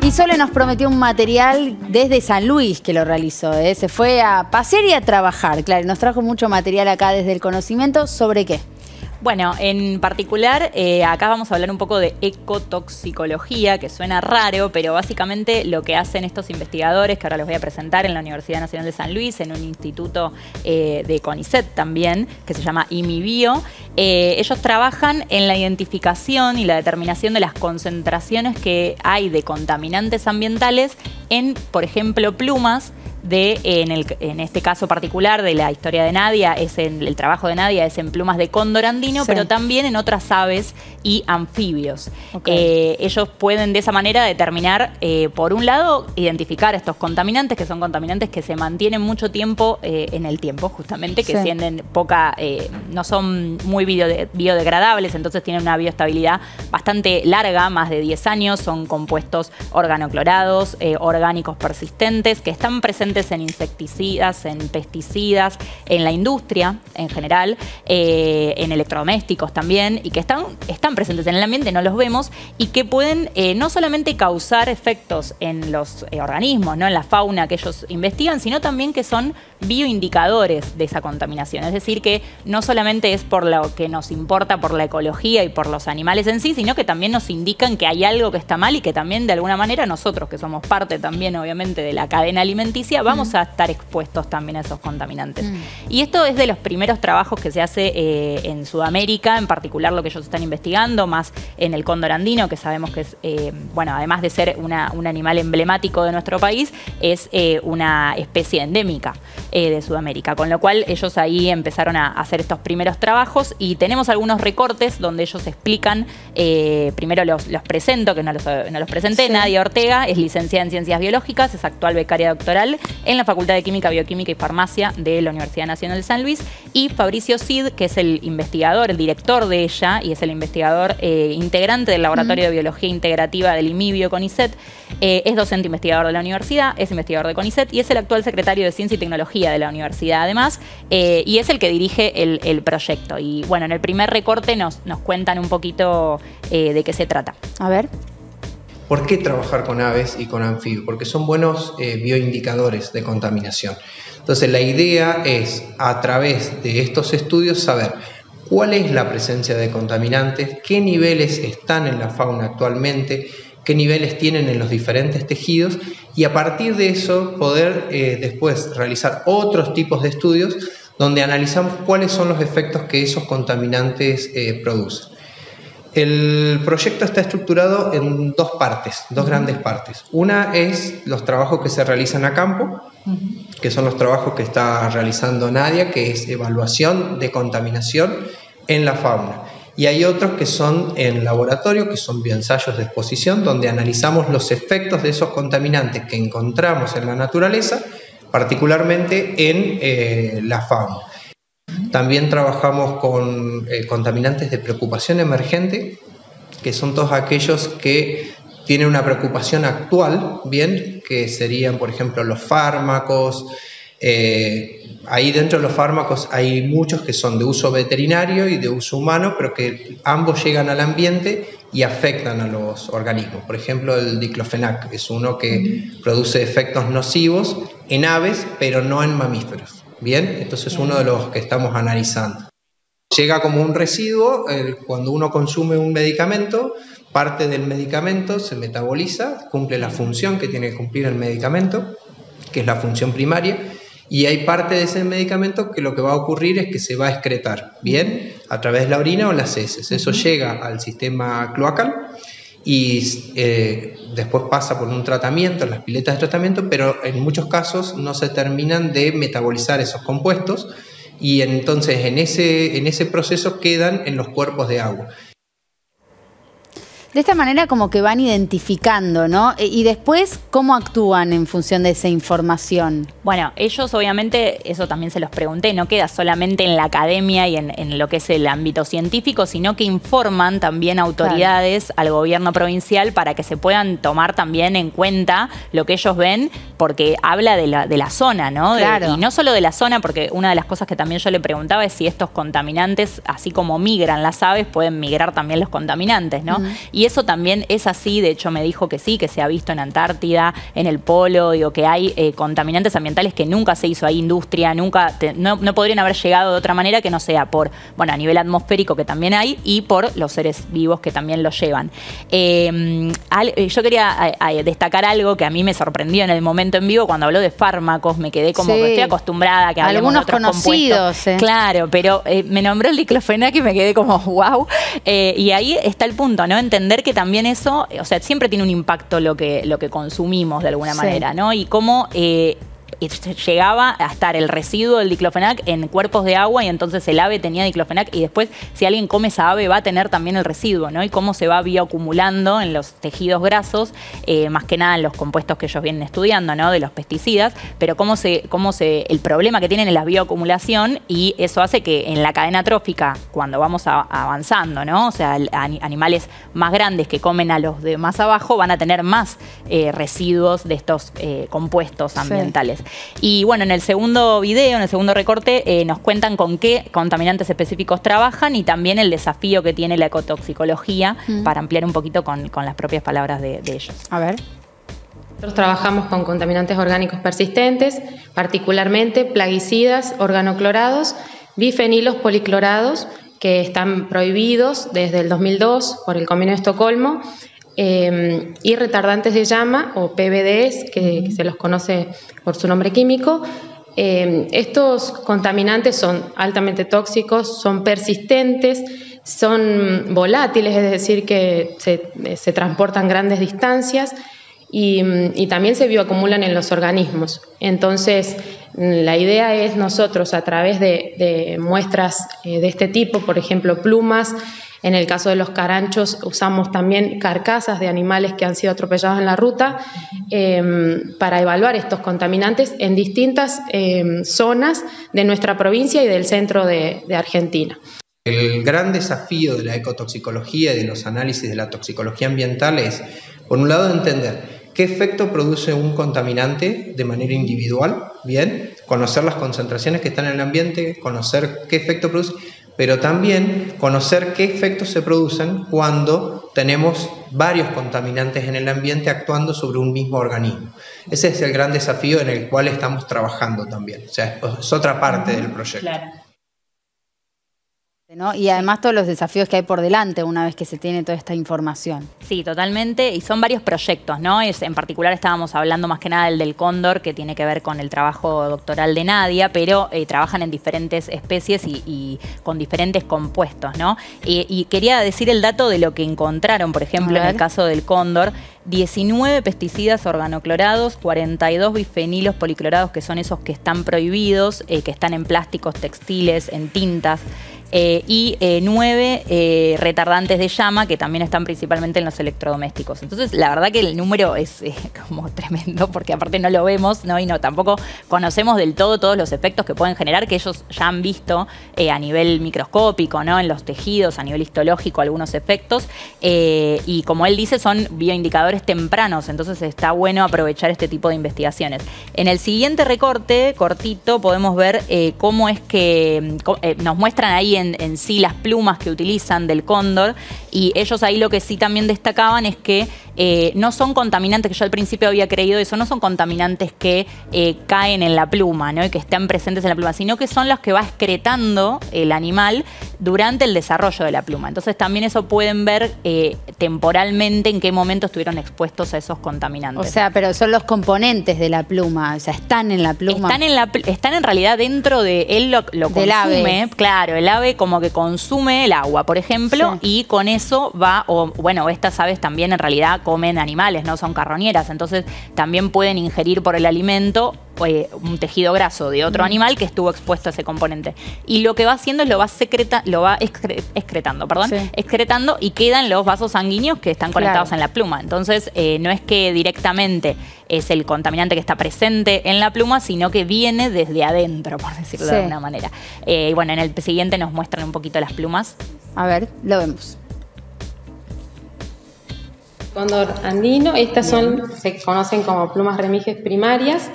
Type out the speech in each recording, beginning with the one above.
Y Sole nos prometió un material desde San Luis que lo realizó, ¿eh? Se fue a pasear y a trabajar. Claro, nos trajo mucho material acá desde el conocimiento. ¿Sobre qué? Bueno, en particular, acá vamos a hablar un poco de ecotoxicología, que suena raro, pero básicamente lo que hacen estos investigadores, que ahora los voy a presentar en la Universidad Nacional de San Luis, en un instituto de CONICET también, que se llama IMIBio, ellos trabajan en la identificación y la determinación de las concentraciones que hay de contaminantes ambientales en, por ejemplo, plumas, en este caso particular de la historia de Nadia, el trabajo de Nadia es en plumas de cóndor andino, sí, pero también en otras aves y anfibios. Okay. Ellos pueden de esa manera determinar, por un lado, identificar estos contaminantes, que son contaminantes que se mantienen mucho tiempo en el tiempo, justamente, que tienen no son muy biodegradables, entonces tienen una bioestabilidad bastante larga, más de 10 años, son compuestos organoclorados, orgánicos persistentes, que están presentes en insecticidas, en pesticidas, en la industria en general, en electrodomésticos también, y que están presentes en el ambiente, no los vemos, y que pueden no solamente causar efectos en los organismos, ¿no?, en la fauna que ellos investigan, sino también que son bioindicadores de esa contaminación. Es decir, que no solamente es por lo que nos importa por la ecología y por los animales en sí, sino que también nos indican que hay algo que está mal y que también de alguna manera nosotros, que somos parte también obviamente de la cadena alimenticia, vamos a estar expuestos también a esos contaminantes. Y esto es de los primeros trabajos que se hace en Sudamérica, en particular lo que ellos están investigando, más en el cóndor andino, que sabemos que es, bueno, además de ser un animal emblemático de nuestro país, es una especie endémica de Sudamérica, con lo cual ellos ahí empezaron a hacer estos primeros trabajos y tenemos algunos recortes donde ellos explican, primero los presento, que no los presenté. Nadia Ortega es licenciada en Ciencias Biológicas, es actual becaria doctoral en la Facultad de Química, Bioquímica y Farmacia de la Universidad Nacional de San Luis, y Fabricio Cid, que es el investigador, el director de ella, y es el investigador integrante del Laboratorio de Biología Integrativa del IMIBio CONICET, es docente investigador de la universidad, es investigador de CONICET y es el actual secretario de Ciencia y Tecnología de la universidad además, y es el que dirige el proyecto. Y bueno, en el primer recorte nos cuentan un poquito de qué se trata. A ver. ¿Por qué trabajar con aves y con anfibios? Porque son buenos bioindicadores de contaminación. Entonces la idea es, a través de estos estudios, saber cuál es la presencia de contaminantes, qué niveles están en la fauna actualmente, qué niveles tienen en los diferentes tejidos, y a partir de eso poder después realizar otros tipos de estudios donde analizamos cuáles son los efectos que esos contaminantes producen. El proyecto está estructurado en dos grandes partes. Una es los trabajos que se realizan a campo, que son los trabajos que está realizando Nadia, que es evaluación de contaminación en la fauna. Y hay otros que son en laboratorio, que son bioensayos de exposición, donde analizamos los efectos de esos contaminantes que encontramos en la naturaleza, particularmente en la fauna. También trabajamos con contaminantes de preocupación emergente, que son todos aquellos que tienen una preocupación actual, bien, que serían, por ejemplo, los fármacos. Ahí dentro de los fármacos hay muchos que son de uso veterinario y de uso humano, pero que ambos llegan al ambiente y afectan a los organismos. Por ejemplo, el diclofenac es uno que produce efectos nocivos en aves, pero no en mamíferos. Bien, entonces es uno de los que estamos analizando. Llega como un residuo, cuando uno consume un medicamento, parte del medicamento se metaboliza, cumple la función que tiene que cumplir el medicamento, que es la función primaria, y hay parte de ese medicamento que lo que va a ocurrir es que se va a excretar, bien, a través de la orina o las heces. Eso llega al sistema cloacal y después pasa por un tratamiento, las piletas de tratamiento, pero en muchos casos no se terminan de metabolizar esos compuestos y entonces en ese proceso quedan en los cuerpos de agua. De esta manera como que van identificando, ¿no? Y después, ¿cómo actúan en función de esa información? Bueno, ellos obviamente, eso también se los pregunté, no queda solamente en la academia y en lo que es el ámbito científico, sino que informan también a autoridades, al gobierno provincial, para que se puedan tomar también en cuenta lo que ellos ven, porque habla de la zona, ¿no? Claro. Y no solo de la zona, porque una de las cosas que también yo le preguntaba es si estos contaminantes, así como migran las aves, pueden migrar también los contaminantes, ¿no? Y eso también es así, de hecho me dijo que sí, que se ha visto en Antártida, en el Polo, digo que hay contaminantes ambientales que nunca se hizo ahí industria, no podrían haber llegado de otra manera que no sea por, bueno, a nivel atmosférico que también hay y por los seres vivos que también lo llevan. Yo quería destacar algo que a mí me sorprendió en el momento en vivo cuando habló de fármacos, me quedé como que estoy acostumbrada a que hablemos de otros conocidos. Claro, pero me nombró el diclofenac y me quedé como wow. Y ahí está el punto, ¿no? Entender que también eso, o sea, siempre tiene un impacto lo que consumimos de alguna manera, ¿no? Y cómo llegaba a estar el residuo del diclofenac en cuerpos de agua y entonces el ave tenía diclofenac y después si alguien come esa ave va a tener también el residuo, ¿no? Y cómo se va bioacumulando en los tejidos grasos, más que nada en los compuestos que ellos vienen estudiando, ¿no? De los pesticidas, pero el problema que tienen es la bioacumulación y eso hace que en la cadena trófica, cuando vamos avanzando, ¿no? O sea, animales más grandes que comen a los de más abajo van a tener más residuos de estos compuestos ambientales. Y bueno, en el segundo video, en el segundo recorte, nos cuentan con qué contaminantes específicos trabajan y también el desafío que tiene la ecotoxicología para ampliar un poquito con las propias palabras de ellos. A ver. Nosotros trabajamos con contaminantes orgánicos persistentes, particularmente plaguicidas, organoclorados, bifenilos policlorados, que están prohibidos desde el 2002 por el Convenio de Estocolmo, y retardantes de llama o PBDs, que se los conoce por su nombre químico. Estos contaminantes son altamente tóxicos, son persistentes, son volátiles, es decir, que se transportan grandes distancias y también se bioacumulan en los organismos. Entonces, la idea es nosotros, a través de muestras de este tipo, por ejemplo, plumas. En el caso de los caranchos usamos también carcasas de animales que han sido atropellados en la ruta para evaluar estos contaminantes en distintas zonas de nuestra provincia y del centro de Argentina. El gran desafío de la ecotoxicología y de los análisis de la toxicología ambiental es, por un lado, entender qué efecto produce un contaminante de manera individual, bien, conocer las concentraciones que están en el ambiente, conocer qué efecto produce, pero también conocer qué efectos se producen cuando tenemos varios contaminantes en el ambiente actuando sobre un mismo organismo. Ese es el gran desafío en el cual estamos trabajando también. O sea, es otra parte del proyecto. Claro. ¿No? Y además todos los desafíos que hay por delante una vez que se tiene toda esta información. Sí, totalmente, y son varios proyectos, ¿no? En particular estábamos hablando más que nada del cóndor, que tiene que ver con el trabajo doctoral de Nadia, pero trabajan en diferentes especies y con diferentes compuestos, ¿no? Y quería decir el dato de lo que encontraron, por ejemplo, en el caso del cóndor: 19 pesticidas organoclorados, 42 bifenilos policlorados, que son esos que están prohibidos, que están en plásticos, textiles, en tintas, y 9 retardantes de llama, que también están principalmente en los electrodomésticos. Entonces, la verdad que el número es como tremendo, porque aparte no lo vemos, ¿no? Y tampoco conocemos del todo todos los efectos que pueden generar, que ellos ya han visto a nivel microscópico, ¿no? En los tejidos, a nivel histológico, algunos efectos. Y como él dice, son bioindicadores tempranos, entonces está bueno aprovechar este tipo de investigaciones. En el siguiente recorte, cortito, podemos ver cómo es que nos muestran ahí en sí las plumas que utilizan del cóndor, y ellos ahí lo que sí también destacaban es que no son contaminantes, que yo al principio había creído eso, no son contaminantes que caen en la pluma, ¿no? Y que están presentes en la pluma, sino que son los que va excretando el animal durante el desarrollo de la pluma. Entonces también eso pueden ver temporalmente en qué momento estuvieron expuestos a esos contaminantes. O sea, pero son los componentes de la pluma, o sea, están en la pluma. Están en realidad dentro de él, lo consume, ave. Claro, el ave como que consume el agua, por ejemplo, y con eso va, bueno, estas aves también en realidad comen animales, no son carroñeras, entonces también pueden ingerir por el alimento un tejido graso de otro animal que estuvo expuesto a ese componente. Y lo que va haciendo es lo va excretando y quedan los vasos sanguíneos que están conectados en la pluma. Entonces, no es que directamente es el contaminante que está presente en la pluma, sino que viene desde adentro, por decirlo de alguna manera. Y bueno, en el siguiente nos muestran un poquito las plumas. A ver, lo vemos. Cóndor andino, estas se conocen como plumas remiges primarias,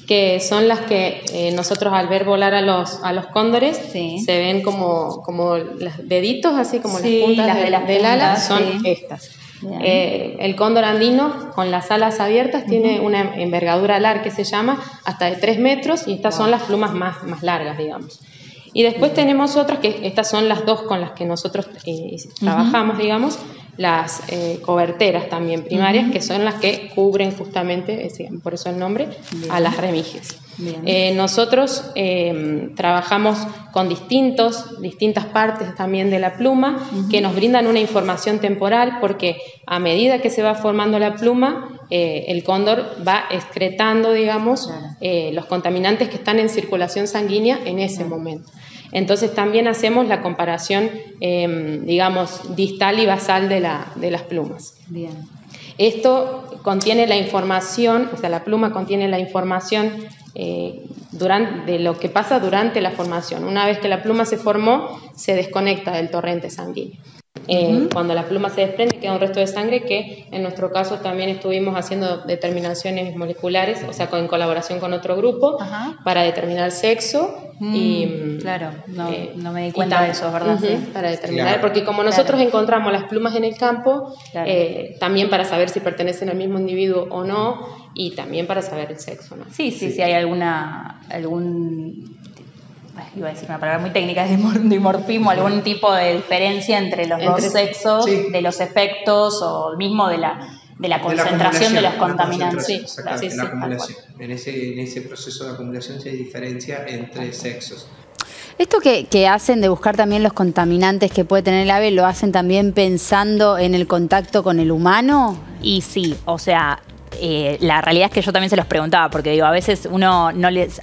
que son las que nosotros al ver volar a los cóndores se ven como los deditos, así como las puntas del ala, son estas. El cóndor andino con las alas abiertas tiene una envergadura alar que se llama hasta de 3 metros y estas son las plumas más largas, digamos. Y después tenemos otras que estas son las dos con las que nosotros trabajamos, digamos, las coberteras también primarias, que son las que cubren justamente, por eso el nombre, a las remiges. Nosotros trabajamos con distintas partes también de la pluma que nos brindan una información temporal, porque a medida que se va formando la pluma, el cóndor va excretando, digamos, los contaminantes que están en circulación sanguínea en ese momento. Entonces también hacemos la comparación, digamos, distal y basal de las plumas. Bien. Esto contiene la información, o sea, la pluma contiene la información de lo que pasa durante la formación. Una vez que la pluma se formó, se desconecta del torrente sanguíneo. Cuando la pluma se desprende, queda un resto de sangre que en nuestro caso también estuvimos haciendo determinaciones moleculares, o sea, en colaboración con otro grupo, para determinar sexo. Claro, no me di cuenta de eso, es verdad. Para determinar, porque como nosotros encontramos las plumas en el campo, también para saber si pertenecen al mismo individuo o no, y también para saber el sexo, ¿no? Sí, hay iba a decir una palabra muy técnica, dimorfismo, algún tipo de diferencia entre los dos sexos, de los efectos o mismo de la concentración de los contaminantes. La acumulación. En ese proceso de acumulación se diferencia entre sexos. Esto que hacen de buscar también los contaminantes que puede tener el ave, ¿lo hacen también pensando en el contacto con el humano? Y sí, o sea, la realidad es que yo también se los preguntaba, porque digo, a veces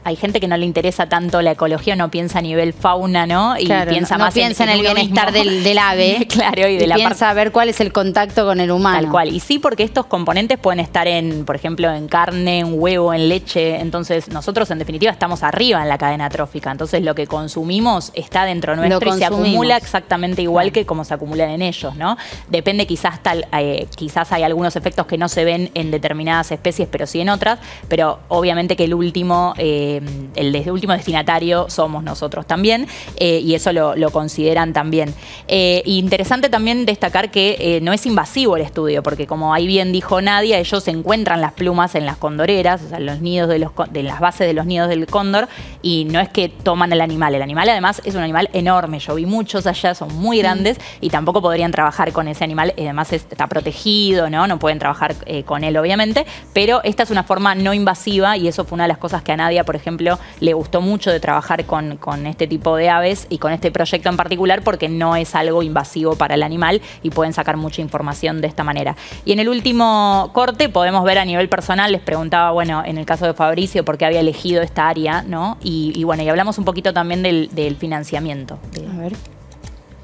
hay gente que no le interesa tanto la ecología, no piensa a nivel fauna, ¿no? Y piensa más piensa en el bienestar del ave. Claro, y piensa a ver cuál es el contacto con el humano. Tal cual. Y sí, porque estos componentes pueden estar por ejemplo, en carne, en huevo, en leche. Entonces, nosotros en definitiva estamos arriba en la cadena trófica. Entonces, lo que consumimos está dentro nuestro y se acumula exactamente igual que como se acumulan en ellos, ¿no? Depende, quizás hay algunos efectos que no se ven en determinadas especies, pero sí en otras, pero obviamente que el último destinatario somos nosotros también, y eso lo consideran también. Interesante también destacar que no es invasivo el estudio, porque como ahí bien dijo Nadia, ellos encuentran las plumas en las condoreras, o sea, en los nidos de las bases de los nidos del cóndor, y no es que toman el animal además es un animal enorme, yo vi muchos allá, son muy grandes, y tampoco podrían trabajar con ese animal, además está protegido, no pueden trabajar con él obviamente, pero esta es una forma no invasiva y eso fue una de las cosas que a Nadia, por ejemplo, le gustó mucho de trabajar con este tipo de aves y con este proyecto en particular, porque no es algo invasivo para el animal y pueden sacar mucha información de esta manera. Y en el último corte podemos ver a nivel personal, les preguntaba, bueno, en el caso de Fabricio, por qué había elegido esta área, ¿no? Y bueno, y hablamos un poquito también del financiamiento. A ver.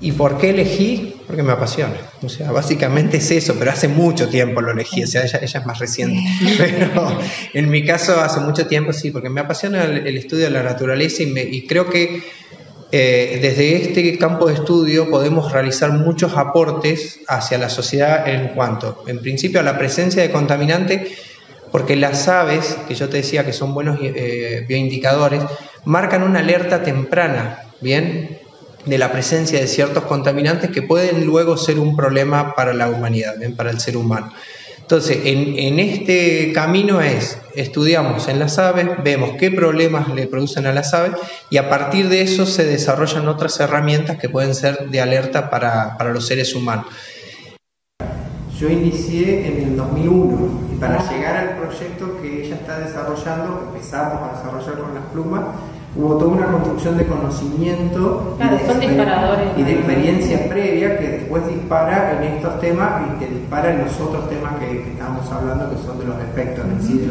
¿Y por qué elegí? Porque me apasiona. O sea, básicamente es eso, pero hace mucho tiempo lo elegí. O sea, ella es más reciente. Pero en mi caso, hace mucho tiempo sí, porque me apasiona el estudio de la naturaleza y creo que desde este campo de estudio podemos realizar muchos aportes hacia la sociedad en cuanto, en principio, a la presencia de contaminantes, porque las aves, que yo te decía que son buenos bioindicadores, marcan una alerta temprana, ¿bien?, de la presencia de ciertos contaminantes que pueden luego ser un problema para la humanidad, ¿bien?, para el ser humano. Entonces, en este camino estudiamos en las aves, vemos qué problemas le producen a las aves y a partir de eso se desarrollan otras herramientas que pueden ser de alerta para los seres humanos. Yo inicié en el 2001 y para llegar al proyecto que ella está desarrollando, que empezamos a desarrollar con las plumas, hubo toda una construcción de conocimiento y de experiencia previa que después dispara en estos temas y que dispara en los otros temas que estábamos hablando, que son de los efectos en sí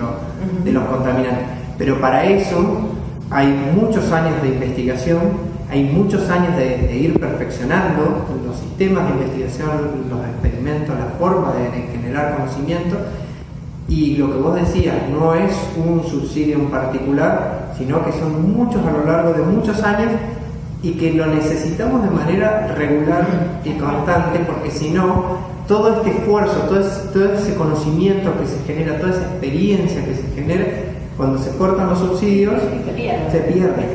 de los contaminantes. Pero para eso hay muchos años de investigación, hay muchos años de ir perfeccionando los sistemas de investigación, los experimentos, la forma de generar conocimiento. Y lo que vos decías, no es un subsidio en particular, sino que son muchos a lo largo de muchos años y que lo necesitamos de manera regular y constante, porque si no, todo este esfuerzo, todo ese conocimiento que se genera, toda esa experiencia que se genera, cuando se cortan los subsidios, se pierde.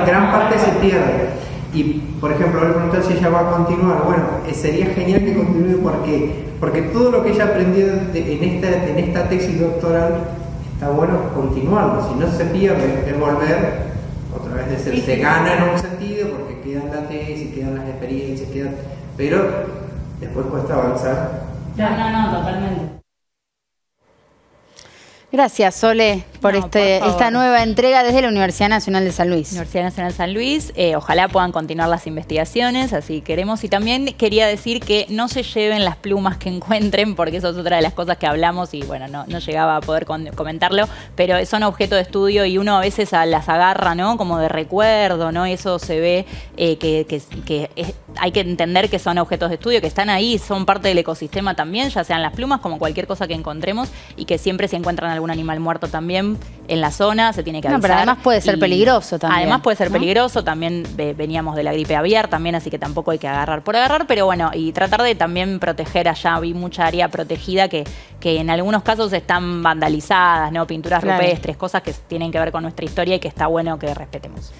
Gran parte se pierde. Y, por ejemplo, le pregunté si ella va a continuar. Bueno, sería genial que continúe. ¿Por qué? Porque todo lo que ella aprendió en esta tesis doctoral está bueno continuarlo. Si no se pierde, es volver, otra vez decir, se gana en un sentido porque quedan la tesis, quedan las experiencias, pero después cuesta avanzar. No, totalmente. Gracias, Sole, por esta nueva entrega desde la Universidad Nacional de San Luis. Universidad Nacional de San Luis, ojalá puedan continuar las investigaciones, así queremos. Y también quería decir que no se lleven las plumas que encuentren, porque eso es otra de las cosas que hablamos y bueno, no llegaba a poder comentarlo, pero son objeto de estudio y uno a veces las agarra, ¿no? Como de recuerdo, ¿no? Eso se ve hay que entender que son objetos de estudio, que están ahí, son parte del ecosistema también, ya sean las plumas como cualquier cosa que encontremos, y que siempre se encuentran algún animal muerto también en la zona, se tiene que avisar. No, pero además puede ser peligroso también. Además puede ser ¿no? peligroso, también veníamos de la gripe aviar también, así que tampoco hay que agarrar por agarrar, pero bueno, y tratar de también proteger allá, vi mucha área protegida que en algunos casos están vandalizadas, ¿no? Pinturas rupestres, cosas que tienen que ver con nuestra historia y que está bueno que respetemos.